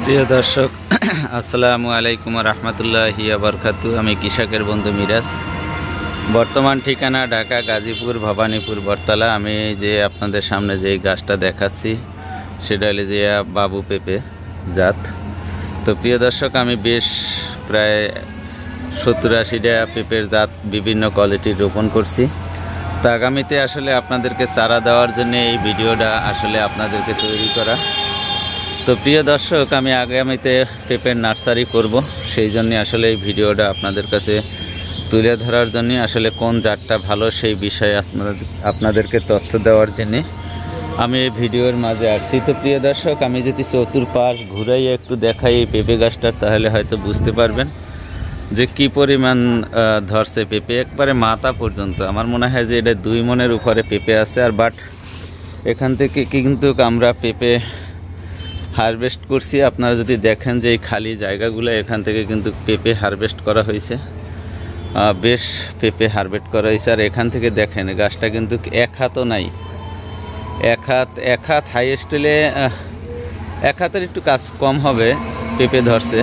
প্রিয় দর্শক আসসালামু আলাইকুম রহমতুল্লাহি বারাকাতু। আমি কৃষকের বন্ধু মিরাজ। বর্তমান ঠিকানা ঢাকা গাজীপুর ভবানীপুর বটতলা। আমি যে আপনাদের সামনে যে গাছটা দেখাচ্ছি সেটা হলো যে বাবু পেঁপে জাত। তো প্রিয় দর্শক, আমি বেশ প্রায় 70-80টা পেঁপের জাত বিভিন্ন কোয়ালিটির রোপণ করছি। তো আগামীতে আসলে আপনাদেরকে চারা দেওয়ার জন্য এই ভিডিওটা আসলে আপনাদেরকে তৈরি করা। তো প্রিয় দর্শক, আমি আগামীতে পেঁপের নার্সারি করব, সেই জন্য আসলে এই ভিডিওটা আপনাদের কাছে তুলে ধরার জন্য, আসলে কোন জাতটা ভালো সেই বিষয়ে আপনাদেরকে তথ্য দেওয়ার জন্যে আমি এই ভিডিওর মাঝে আসছি। তো প্রিয় দর্শক, আমি যদি চতুর্পাশ ঘুরাই একটু দেখাই এই পেঁপে গাছটার, তাহলে হয়তো বুঝতে পারবেন যে কি পরিমাণ ধরছে পেঁপে, একবারে মাথা পর্যন্ত। আমার মনে হয় যে এটা 2 মনের উপরে পেঁপে আছে। আর বাট এখান থেকে কিন্তু আমরা পেঁপে হারভেস্ট করছি। আপনারা যদি দেখেন যে এই খালি জায়গাগুলো, এখান থেকে কিন্তু পেঁপে হারভেস্ট করা হয়েছে, বেশ পেঁপে হারভেস্ট করা হয়েছে। আর এখান থেকে দেখেন গাছটা কিন্তু 1 হাতও নাই, 1 হাত হাইয়েস্ট হলে 1 হাতের একটু কাজ কম হবে পেঁপে ধরছে।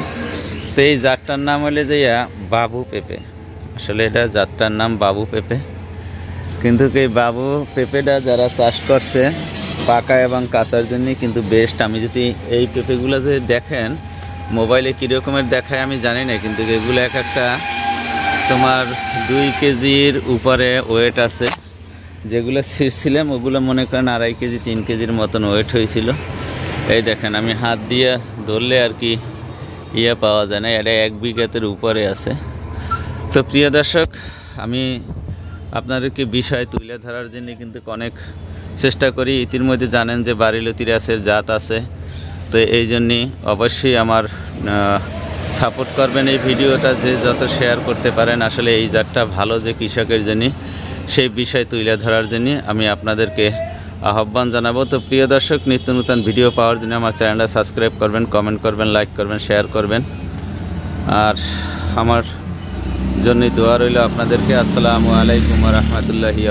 তো এই জাতটার নাম হলে যে বাবু পেঁপে, আসলে এটা জাতটার নাম বাবু পেঁপে। কিন্তু এই বাবু পেঁপেটা যারা চাষ করছে পাকা এবং কাঁচার জন্য কিন্তু বেস্ট। আমি যদি এই পেঁপেগুলো যে দেখেন মোবাইলে কীরকমের দেখায় আমি জানি না, কিন্তু এগুলো এক একটা তোমার 2 কেজির উপরে ওয়েট আছে। যেগুলো ছিঁড়ছিলাম ওগুলো মনে করেন 2.5 কেজি 3 কেজির মতন ওয়েট হয়েছিল। এই দেখেন, আমি হাত দিয়ে ধরলে আর কি পাওয়া যায় না, এটা 1 বিঘাতের উপরে আছে। তো প্রিয় দর্শক, আমি আপনাদেরকে বিষয় তুলে ধরার জন্য কিন্তু অনেক চেষ্টা করি। ইতিমধ্যে জানেন যে বারিলতি গাছের জাত আছে। তো এই জন্যই অবশ্যই আমার সাপোর্ট করবেন এই ভিডিওটা, যে যত শেয়ার করতে পারেন। আসলে এই জাতটা ভালো যে কৃষকের জন্য, সেই বিষয় তুলে ধরার জন্য আমি আপনাদেরকে আহ্বান জানাবো। তো প্রিয় দর্শক, নিত্য নতুন ভিডিও পাওয়ার জন্য আমার চ্যানেলটা সাবস্ক্রাইব করবেন, কমেন্ট করবেন, লাইক করবেন, শেয়ার করবেন। আর আমার জন্য দোয়া রইল আপনাদেরকে। আসসালামু আলাইকুম রহমতুল্লাহি।